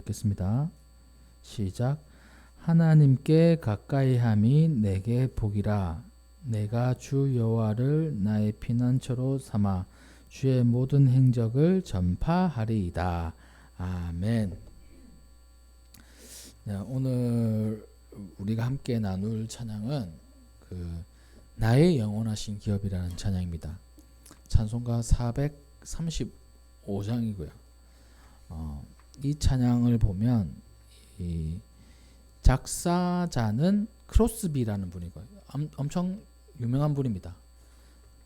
읽겠습니다. 시작. 하나님께 가까이함이 내게 복이라. 내가 주 여호와를 나의 피난처로 삼아 주의 모든 행적을 전파하리이다. 아멘. 네, 오늘 우리가 함께 나눌 찬양은 나의 영원하신 기업이라는 찬양입니다. 찬송가 435장이고요. 이 찬양을 보면 이 작사자는 크로스비라는 분이고요. 엄청 유명한 분입니다.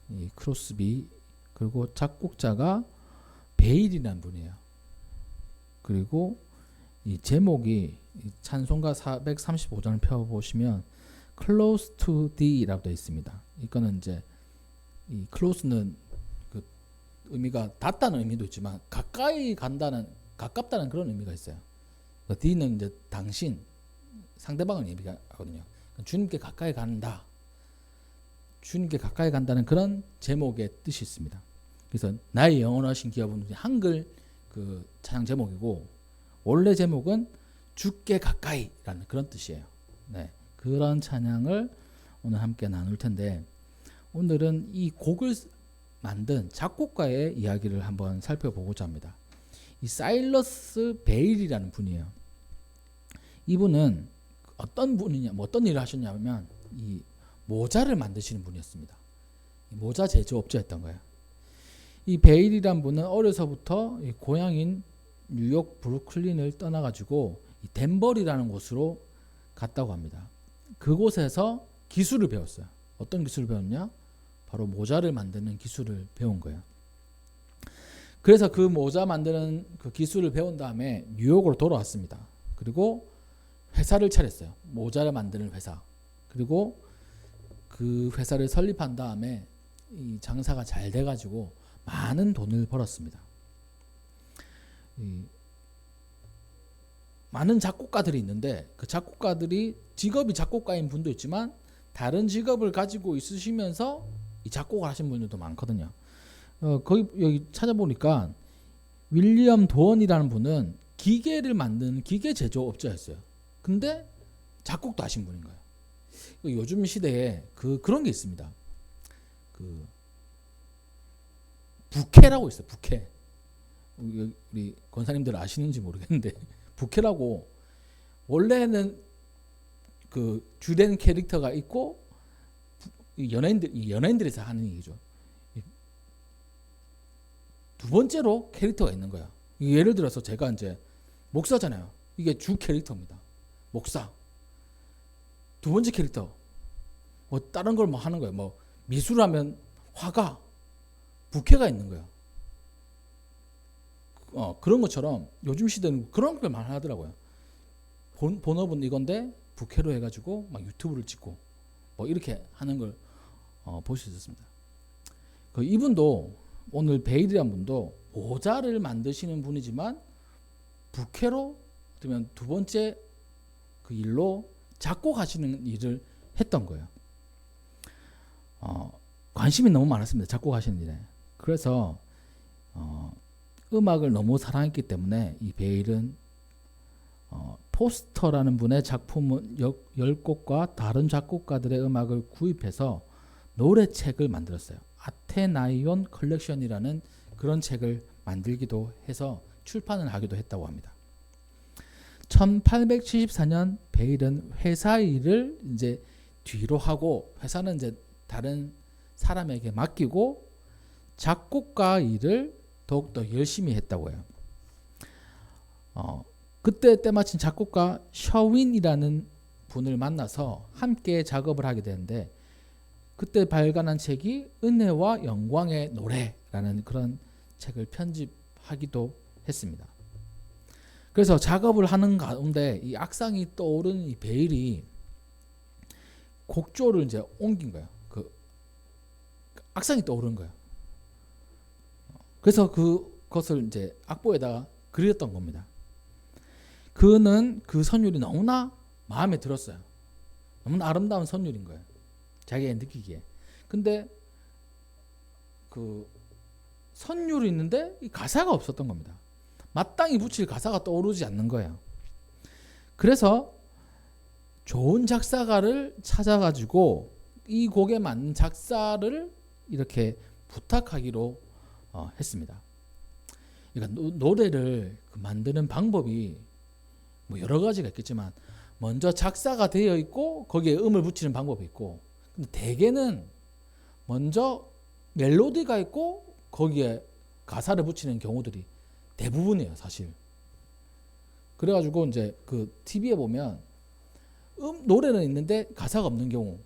이 크로스비. 그리고 작곡자가 베일이라는 분이에요. 그리고 이 제목이 이 찬송가 435장을 펴보시면 Close to Thee라고 되어 있습니다. 이거는 이제 이 close는 그 의미가 닿다는 의미도 있지만 가까이 간다는, 가깝다는 그런 의미가 있어요. Thee는 이제 당신, 상대방을 얘기하거든요. 주님께 가까이 간다. 주님께 가까이 간다는 그런 제목의 뜻이 있습니다. 그래서 나의 영원하신 기업은 한글 그 찬양 제목이고, 원래 제목은 주께 가까이라는 그런 뜻이에요. 네, 그런 찬양을 오늘 함께 나눌 텐데, 오늘은 이 곡을 만든 작곡가의 이야기를 한번 살펴보고자 합니다. 이 사일러스 베일이라는 분이에요. 이분은 어떤 분이냐, 어떤 일을 하셨냐면 이 모자를 만드시는 분이었습니다. 모자 제조업자였던 거예요. 이 베일이란 분은 어려서부터 고향인 뉴욕 브루클린을 떠나가지고 이 덴버리라는 곳으로 갔다고 합니다. 그곳에서 기술을 배웠어요. 어떤 기술을 배웠냐? 바로 모자를 만드는 기술을 배운 거예요. 그래서 그 모자 만드는 그 기술을 배운 다음에 뉴욕으로 돌아왔습니다. 그리고 회사를 차렸어요. 모자를 만드는 회사. 그리고 그 회사를 설립한 다음에 이 장사가 잘 돼가지고 많은 돈을 벌었습니다. 많은 작곡가들이 있는데 그 작곡가들이 직업이 작곡가인 분도 있지만 다른 직업을 가지고 있으시면서 이 작곡을 하신 분들도 많거든요. 거기 여기 찾아보니까 윌리엄 도언이라는 분은 기계를 만드는 기계 제조업자였어요. 근데 작곡도 하신 분인 거예요. 요즘 시대에 그런 게 있습니다. 부캐라고 있어요. 부캐. 우리 권사님들 아시는지 모르겠는데 부캐라고, 원래는 그 주된 캐릭터가 있고 연예인들에서 하는 얘기죠. 두 번째로 캐릭터가 있는 거야. 예를 들어서 제가 이제 목사잖아요. 이게 주 캐릭터입니다. 목사. 두 번째 캐릭터. 뭐 다른 걸 뭐 하는 거예요. 뭐 미술하면 화가, 부캐가 있는 거예요. 그런 것처럼 요즘 시대는 그런 걸 많이 하더라고요. 본업은 이건데 부캐로 해가지고 막 유튜브를 찍고 뭐 이렇게 하는 걸 볼 수 있었습니다. 이분도, 오늘 베일이라는 분도 모자를 만드시는 분이지만 부캐로, 그러면 두 번째 그 일로 작곡하시는 일을 했던 거예요. 관심이 너무 많았습니다. 작곡하시는 일에. 그래서 음악을 너무 사랑했기 때문에 이 베일은 포스터라는 분의 작품 10곡과 다른 작곡가들의 음악을 구입해서 노래책을 만들었어요. 아테나이온 컬렉션이라는 그런 책을 만들기도 해서 출판을 하기도 했다고 합니다. 1874년 베일은 회사 일을 이제 뒤로 하고, 회사는 이제 다른 사람에게 맡기고 작곡가 일을 더욱더 열심히 했다고 해요. 그때 때마침 작곡가 셔윈이라는 분을 만나서 함께 작업을 하게 되는데, 그때 발간한 책이 은혜와 영광의 노래라는 그런 책을 편집하기도 했습니다. 그래서 작업을 하는 가운데 이 악상이 떠오른 이 베일이 곡조를 이제 옮긴 거예요. 그 악상이 떠오른 거예요. 그래서 그것을 이제 악보에다가 그렸던 겁니다. 그는 그 선율이 너무나 마음에 들었어요. 너무나 아름다운 선율인 거예요. 자기가 느끼기에. 근데 그 선율이 있는데 이 가사가 없었던 겁니다. 마땅히 붙일 가사가 떠오르지 않는 거예요. 그래서 좋은 작사가를 찾아가지고 이 곡에 맞는 작사를 이렇게 부탁하기로 했습니다. 그러니까 노래를 만드는 방법이 뭐 여러 가지가 있겠지만 먼저 작사가 되어 있고 거기에 음을 붙이는 방법이 있고, 근데 대개는 먼저 멜로디가 있고 거기에 가사를 붙이는 경우들이 대부분이에요, 사실. 그래가지고 이제 그 TV에 보면 노래는 있는데 가사가 없는 경우,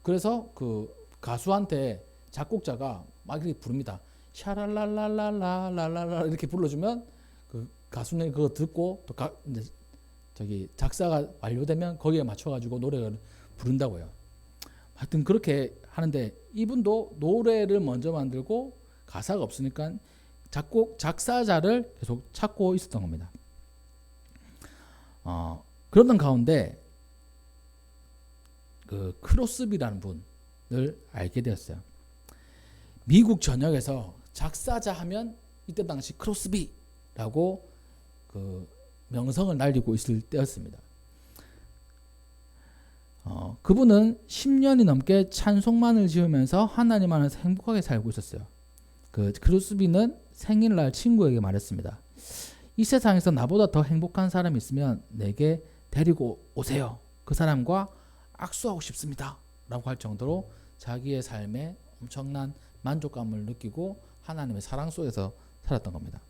그래서 그 가수한테 작곡자가 막 이렇게 부릅니다. 샤랄랄랄랄랄랄라 이렇게 불러주면 그 가수는 그거 듣고 또 이제 저기 작사가 완료되면 거기에 맞춰가지고 노래를 부른다고요. 하여튼 그렇게 하는데 이분도 노래를 먼저 만들고 가사가 없으니까 작사자를 계속 찾고 있었던 겁니다. 그러던 가운데 그 크로스비라는 분을 알게 되었어요. 미국 전역에서 작사자 하면 이때 당시 크로스비라고 그 명성을 날리고 있을 때였습니다. 그분은 10년이 넘게 찬송만을 지으면서 하나님 안에서 행복하게 살고 있었어요. 그 크로스비는 생일날 친구에게 말했습니다. 이 세상에서 나보다 더 행복한 사람이 있으면 내게 데리고 오세요. 그 사람과 악수하고 싶습니다. 라고 할 정도로 자기의 삶에 엄청난 만족감을 느끼고 하나님의 사랑 속에서 살았던 겁니다.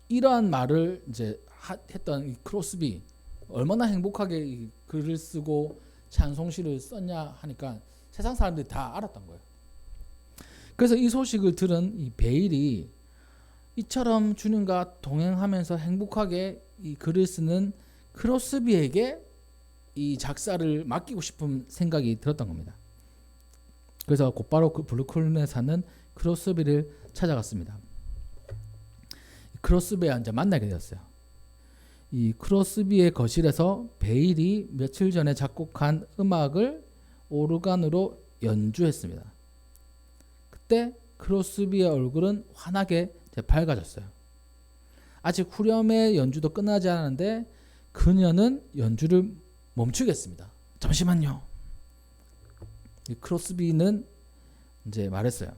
이러한 말을 이제 했던 이 크로스비, 얼마나 행복하게 이 글을 쓰고 찬송시를 썼냐 하니까 세상 사람들이 다 알았던 거예요. 그래서 이 소식을 들은 이 베일이 이처럼 주님과 동행하면서 행복하게 이 글을 쓰는 크로스비에게 이 작사를 맡기고 싶은 생각이 들었던 겁니다. 그래서 곧바로 그 블루클린에 사는 크로스비를 찾아갔습니다. 크로스비와 이제 만나게 되었어요. 이 크로스비의 거실에서 베일이 며칠 전에 작곡한 음악을 오르간으로 연주했습니다. 그때 크로스비의 얼굴은 환하게 밝아졌어요. 아직 후렴의 연주도 끝나지 않았는데 그녀는 연주를 멈추겠습니다. 잠시만요. 이 크로스비는 이제 말했어요.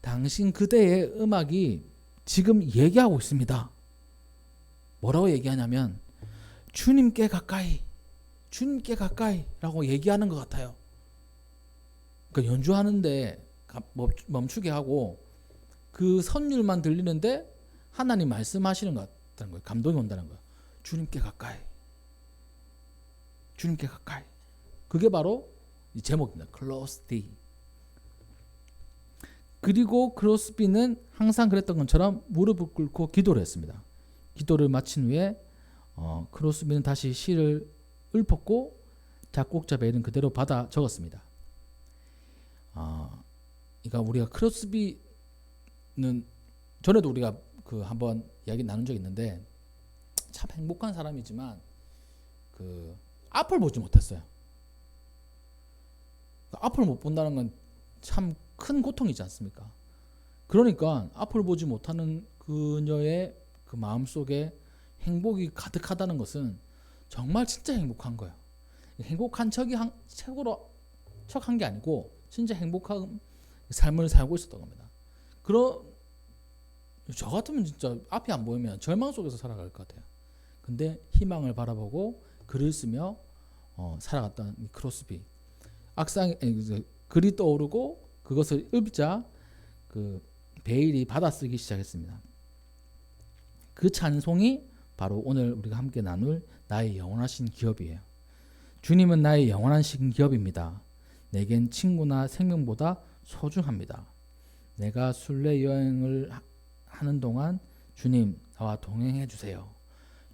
당신 그대의 음악이 지금 얘기하고 있습니다. 뭐라고 얘기하냐면 주님께 가까이, 주님께 가까이 라고 얘기하는 것 같아요. 그러니까 연주하는데 멈추게 하고 그 선율만 들리는데 하나님 말씀하시는 것 같다는 거예요. 감동이 온다는 거예요. 주님께 가까이, 주님께 가까이. 그게 바로 이 제목입니다. Close D. 그리고 크로스비는 항상 그랬던 것처럼 무릎을 꿇고 기도를 했습니다. 기도를 마친 후에 크로스비는 다시 시를 읊었고 작곡자 베일은 그대로 받아 적었습니다. 그러니까 우리가 크로스비는 전에도 우리가 그 한번 이야기 나눈 적이 있는데 참 행복한 사람이지만 그 앞을 보지 못했어요. 앞을 못 본다는 건 참 큰 고통이지 않습니까? 그러니까 앞을 보지 못하는 그녀의 그 마음속에 행복이 가득하다는 것은 정말 진짜 행복한 거예요. 행복한 척이 책으로 척한 게 아니고 진짜 행복한 삶을 살고 있었던 겁니다. 저 같으면 진짜 앞이 안 보이면 절망 속에서 살아갈 것 같아요. 근데 희망을 바라보고 글을 쓰며 살아갔던 이 크로스비. 글이 떠오르고 그것을 읊자 그 베일이 받아쓰기 시작했습니다. 그 찬송이 바로 오늘 우리가 함께 나눌 나의 영원하신 기업이에요. 주님은 나의 영원하신 기업입니다. 내겐 친구나 생명보다 소중합니다. 내가 순례 여행을 하는 동안 주님 나와 동행해 주세요.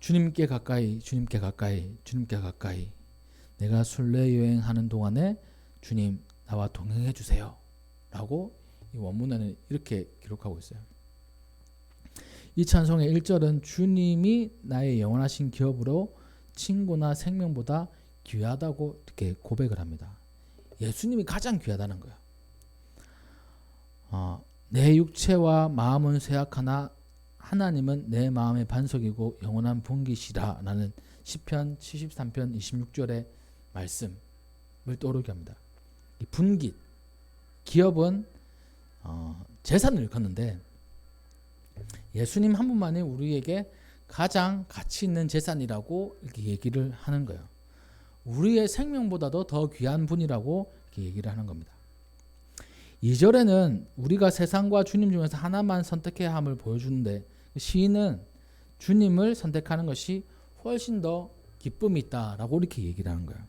주님께 가까이, 주님께 가까이, 주님께 가까이. 내가 순례 여행하는 동안에 주님 나와 동행해 주세요. 라고 이 원문에는 이렇게 기록하고 있어요. 이 찬송의 1절은 주님이 나의 영원하신 기업으로 친구나 생명보다 귀하다고 이렇게 고백을 합니다. 예수님이 가장 귀하다는 거예요. 내 육체와 마음은 쇠약하나 하나님은 내 마음의 반석이고 영원한 분기시라 라는 시편 73편 26절의 말씀을 떠오르게 합니다. 이 분깃, 기업은 재산을 일컫는데 예수님 한 분만이 우리에게 가장 가치 있는 재산이라고 이렇게 얘기를 하는 거예요. 우리의 생명보다도 더 귀한 분이라고 이렇게 얘기를 하는 겁니다. 2절에는 우리가 세상과 주님 중에서 하나만 선택해야 함을 보여주는데 시인은 주님을 선택하는 것이 훨씬 더 기쁨이 있다라고 이렇게 얘기를 하는 거예요.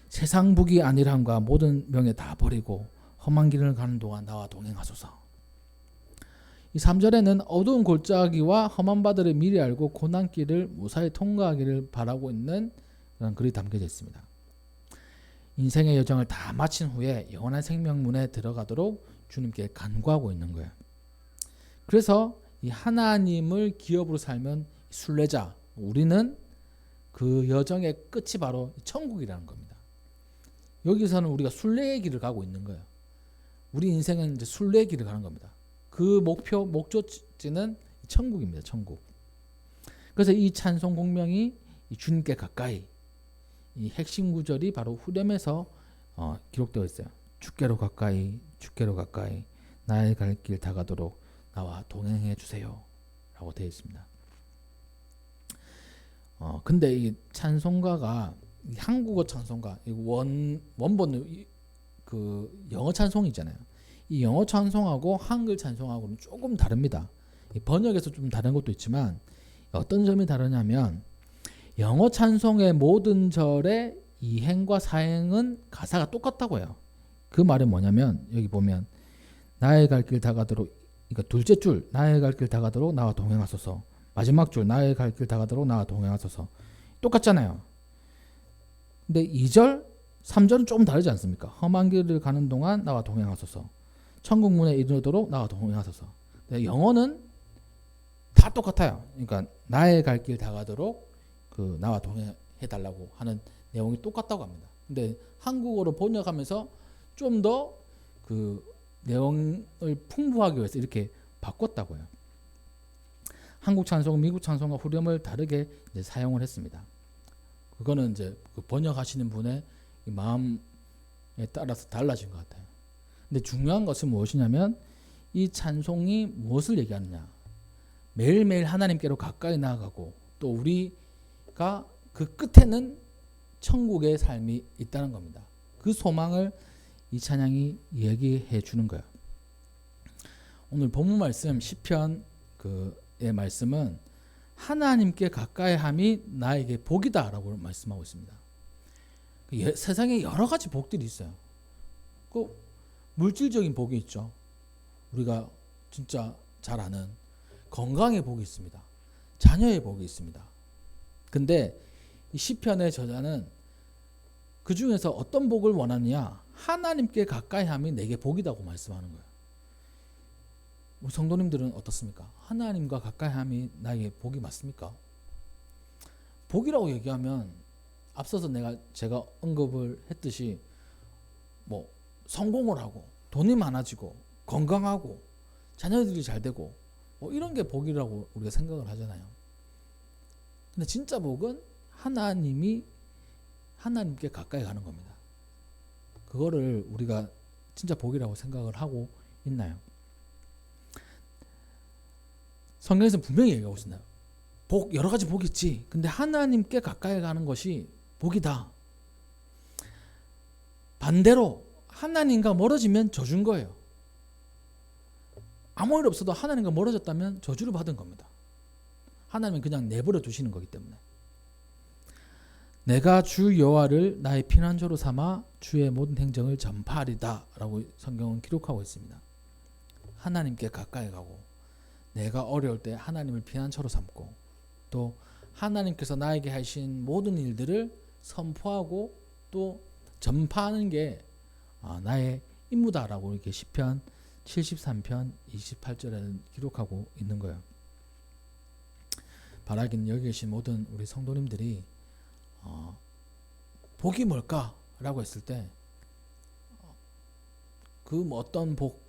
세상 부귀 안일함과 모든 명예 다 버리고 험한 길을 가는 동안 나와 동행하소서. 이 3절에는 어두운 골짜기와 험한 바다를 미리 알고 고난길을 무사히 통과하기를 바라고 있는 그런 글이 담겨져 있습니다. 인생의 여정을 다 마친 후에 영원한 생명문에 들어가도록 주님께 간구하고 있는 거예요. 그래서 이 하나님을 기업으로 살면 순례자, 우리는 그 여정의 끝이 바로 천국이라는 겁니다. 여기서는 우리가 순례의 길을 가고 있는 거예요. 우리 인생은 이제 순례의 길을 가는 겁니다. 그 목적지는 천국입니다. 천국. 그래서 이 찬송 공명이 주님께 가까이, 이 핵심 구절이 바로 후렴에서 기록되어 있어요. 주께로 가까이, 주께로 가까이, 나의 갈 길 다가도록 나와 동행해 주세요 라고 되어 있습니다. 근데 이 찬송가가 이 한국어 찬송가, 원본 그 영어 찬송이잖아요. 이 영어 찬송하고 한글 찬송하고는 조금 다릅니다. 번역에서 좀 다른 것도 있지만 어떤 점이 다르냐면 영어 찬송의 모든 절의 이행과 사행은 가사가 똑같다고 해요. 그 말은 뭐냐면 여기 보면 나의 갈 길 다가도록, 그러니까 둘째 줄 나의 갈 길 다가도록 나와 동행하소서, 마지막 줄 나의 갈 길 다가도록 나와 동행하소서 똑같잖아요. 근데 2절, 3절은 조금 다르지 않습니까? 험한 길을 가는 동안 나와 동행하소서, 천국 문에 이르도록 나와 동행하소서. 영어는 다 똑같아요. 그러니까 나의 갈 길 다가도록 그 나와 동행해 달라고 하는 내용이 똑같다고 합니다. 근데 한국어로 번역하면서 좀 더 그 내용을 풍부하기 위해서 이렇게 바꿨다고 해요. 한국 찬송, 미국 찬송과 후렴을 다르게 이제 사용을 했습니다. 그거는 이제 그 번역하시는 분의 마음에 따라서 달라진 것 같아요. 근데 중요한 것은 무엇이냐면 이 찬송이 무엇을 얘기하느냐. 매일매일 하나님께로 가까이 나아가고 또 우리가 그 끝에는 천국의 삶이 있다는 겁니다. 그 소망을 이 찬양이 얘기해 주는 거예요. 오늘 본문 말씀 시편 그의 말씀은 하나님께 가까이 함이 나에게 복이다라고 말씀하고 있습니다. 세상에 여러 가지 복들이 있어요. 그 물질적인 복이 있죠. 우리가 진짜 잘 아는 건강의 복이 있습니다. 자녀의 복이 있습니다. 근데 이 시편의 저자는 그 중에서 어떤 복을 원하느냐? 하나님께 가까이 함이 내게 복이다고 말씀하는 거예요. 우리 성도님들은 어떻습니까? 하나님과 가까이 함이 나에게 복이 맞습니까? 복이라고 얘기하면 앞서서 제가 언급을 했듯이 뭐 성공을 하고 돈이 많아지고 건강하고 자녀들이 잘 되고 뭐 이런 게 복이라고 우리가 생각을 하잖아요. 근데 진짜 복은 하나님께 가까이 가는 겁니다. 그거를 우리가 진짜 복이라고 생각을 하고 있나요? 성경에서 분명히 얘기하고 있습니다. 복, 여러 가지 복이 있지. 근데 하나님께 가까이 가는 것이 복이다. 반대로 하나님과 멀어지면 저주인 거예요. 아무 일 없어도 하나님과 멀어졌다면 저주를 받은 겁니다. 하나님은 그냥 내버려 두시는 거기 때문에. 내가 주 여호와를 나의 피난처로 삼아 주의 모든 행정을 전파하리다 라고 성경은 기록하고 있습니다. 하나님께 가까이 가고 내가 어려울 때 하나님을 피난처로 삼고 또 하나님께서 나에게 하신 모든 일들을 선포하고 또 전파하는 게 나의 임무다라고 이렇게 시편 73편 28절에는 기록하고 있는 거예요. 바라기는 여기 계신 모든 우리 성도님들이 복이 뭘까라고 했을 때 그 뭐 어떤 복,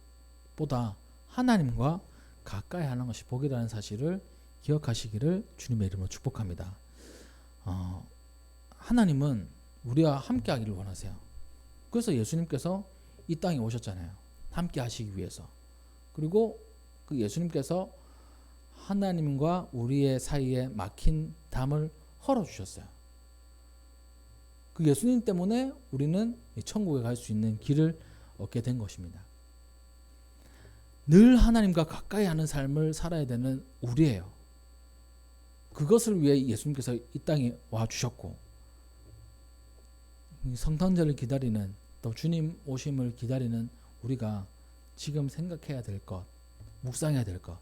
보다 하나님과 가까이 하는 것이 복이라는 사실을 기억하시기를 주님의 이름으로 축복합니다. 하나님은 우리와 함께 하기를 원하세요. 그래서 예수님께서 이 땅에 오셨잖아요. 함께 하시기 위해서. 그리고 그 예수님께서 하나님과 우리의 사이에 막힌 담을 헐어주셨어요. 그 예수님 때문에 우리는 천국에 갈 수 있는 길을 얻게 된 것입니다. 늘 하나님과 가까이 하는 삶을 살아야 되는 우리예요. 그것을 위해 예수님께서 이 땅에 와주셨고, 성탄절을 기다리는, 또 주님 오심을 기다리는 우리가 지금 생각해야 될 것, 묵상해야 될 것,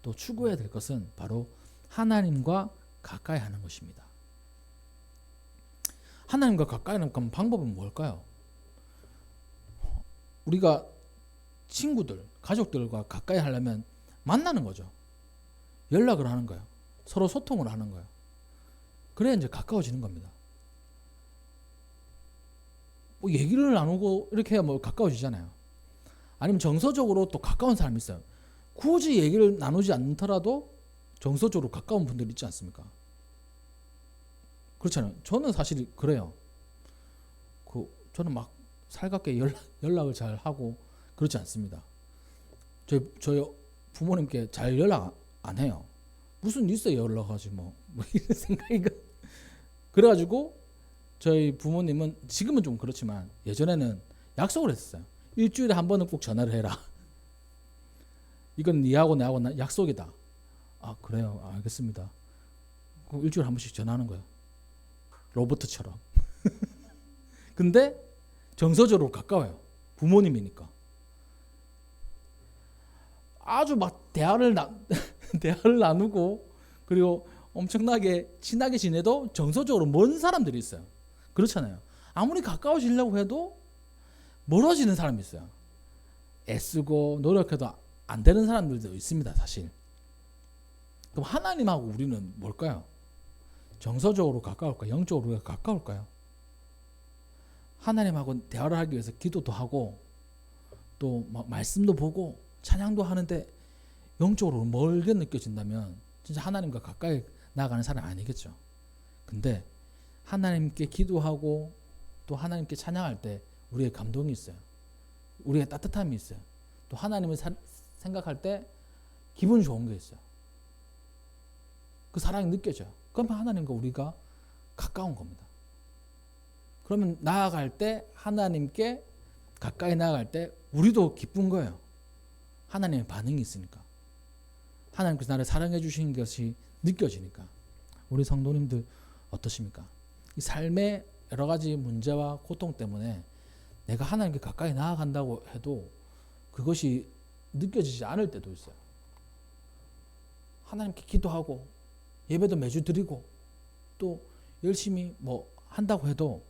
또 추구해야 될 것은 바로 하나님과 가까이 하는 것입니다. 하나님과 가까이 하는 방법은 뭘까요? 우리가 친구들, 가족들과 가까이 하려면 만나는 거죠. 연락을 하는 거예요. 서로 소통을 하는 거예요. 그래야 이제 가까워지는 겁니다. 뭐 얘기를 나누고 이렇게 해야 뭐 가까워지잖아요. 아니면 정서적으로 또 가까운 사람이 있어요. 굳이 얘기를 나누지 않더라도 정서적으로 가까운 분들 있지 않습니까? 그렇잖아요. 저는 사실 그래요. 저는 막 살갑게 연락을 잘 하고 그렇지 않습니다. 저희 부모님께 잘 연락 안 해요. 무슨 일 있어요 연락하지 뭐 이런 생각이. 그래가지고 저희 부모님은 지금은 좀 그렇지만 예전에는 약속을 했었어요. 일주일에 한 번은 꼭 전화를 해라. 이건 니하고 나하고 약속이다. 아 그래요, 알겠습니다. 그럼 일주일에 한 번씩 전화하는 거예요. 로봇처럼. 근데 정서적으로 가까워요. 부모님이니까. 아주 막 대화를 나누고 그리고 엄청나게 친하게 지내도 정서적으로 먼 사람들이 있어요. 그렇잖아요. 아무리 가까워지려고 해도 멀어지는 사람이 있어요. 애쓰고 노력해도 안 되는 사람들도 있습니다, 사실. 그럼 하나님하고 우리는 뭘까요? 정서적으로 가까울까요? 영적으로 우리가 가까울까요? 하나님하고 대화를 하기 위해서 기도도 하고 또 말씀도 보고 찬양도 하는데 영적으로 멀게 느껴진다면 진짜 하나님과 가까이 나아가는 사람이 아니겠죠. 근데 하나님께 기도하고 또 하나님께 찬양할 때 우리의 감동이 있어요. 우리의 따뜻함이 있어요. 또 하나님을 생각할 때 기분 좋은 게 있어요. 그 사랑이 느껴져요. 그러면 하나님과 우리가 가까운 겁니다. 그러면 나아갈 때 하나님께 가까이 나아갈 때 우리도 기쁜 거예요. 하나님의 반응이 있으니까. 하나님께서 나를 사랑해 주시는 것이 느껴지니까. 우리 성도님들 어떠십니까? 이 삶의 여러 가지 문제와 고통 때문에 내가 하나님께 가까이 나아간다고 해도 그것이 느껴지지 않을 때도 있어요. 하나님께 기도하고 예배도 매주 드리고 또 열심히 뭐 한다고 해도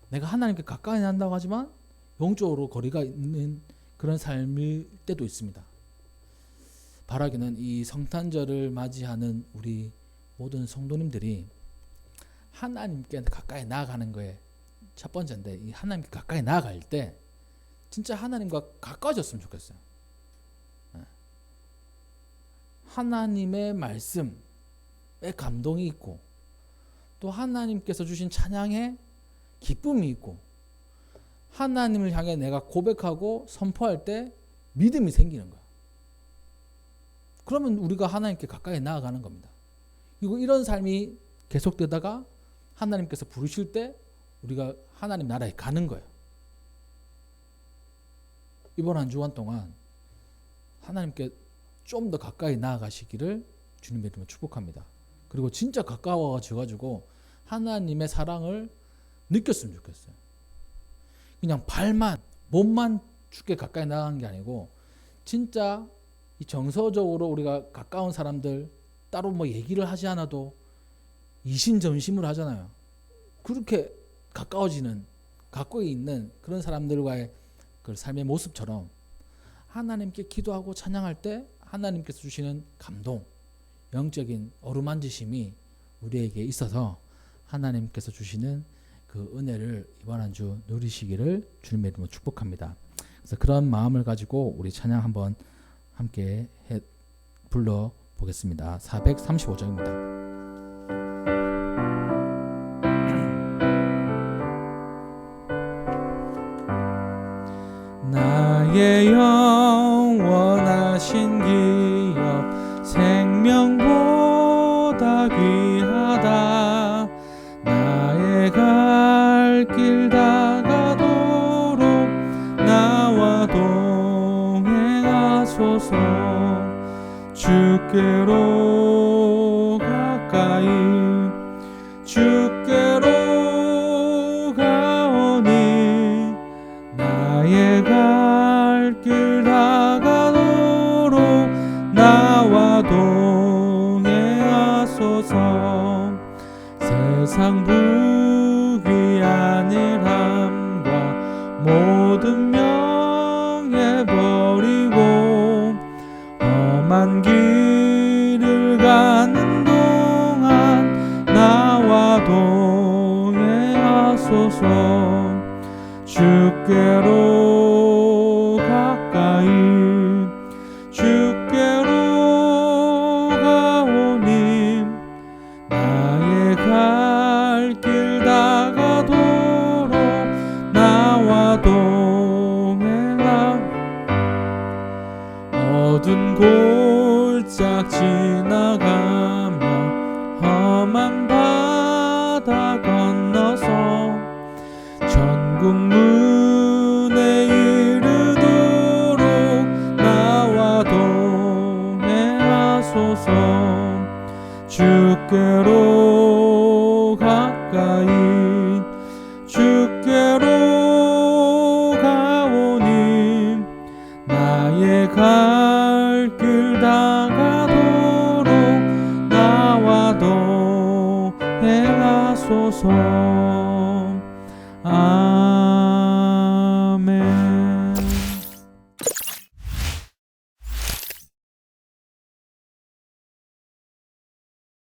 내가 하나님께 가까이 난다고 하지만 영적으로 거리가 있는 그런 삶일 때도 있습니다. 바라기는 이 성탄절을 맞이하는 우리 모든 성도님들이 하나님께 가까이 나아가는 거에 첫 번째인데, 이 하나님께 가까이 나아갈 때 진짜 하나님과 가까워졌으면 좋겠어요. 하나님의 말씀에 감동이 있고 또 하나님께서 주신 찬양에 기쁨이 있고 하나님을 향해 내가 고백하고 선포할 때 믿음이 생기는 거야. 그러면 우리가 하나님께 가까이 나아가는 겁니다. 그리고 이런 삶이 계속되다가 하나님께서 부르실 때 우리가 하나님 나라에 가는 거예요. 이번 한 주간 동안 하나님께 좀 더 가까이 나아가시기를 주님의 이름으로 축복합니다. 그리고 진짜 가까워져가지고 하나님의 사랑을 느꼈으면 좋겠어요. 그냥 발만 몸만 주께 가까이 나아간 게 아니고 진짜 이 정서적으로 우리가 가까운 사람들 따로 뭐 얘기를 하지 않아도 이신전심을 하잖아요. 그렇게 가까워지는 가까이 있는 그런 사람들과의 그 삶의 모습처럼 하나님께 기도하고 찬양할 때 하나님께서 주시는 감동, 영적인 어루만지심이 우리에게 있어서 하나님께서 주시는 그 은혜를 이번 한 주 누리시기를 주님의 이름으로 축복합니다. 그래서 그런 마음을 가지고 우리 찬양 한번 함께 불러 보겠습니다. 435장입니다. 나의 영원하신 기업 생명보다 귀하다. 나의 갈 길 다가도록 나와 동행하소서. 주께로 가까이 주께로 가오니 나의 갈 길 다가도록 나와 동행하소서. 세상 부귀한 일함과 모든 명예 버리고 험한 길을 가는 동안 나와 동행하소서. 주께로 가까이 주께로 가오니 나의 갈 길 다가도록 나와 동행하. 어두운 골짝 지나가며 험한 바다 건너서 천국 문에 이르도록 나와 동행하소서. 주께로 가까이 주께로 가오니 나의 갈 길 다가도록 나와 동행하소서.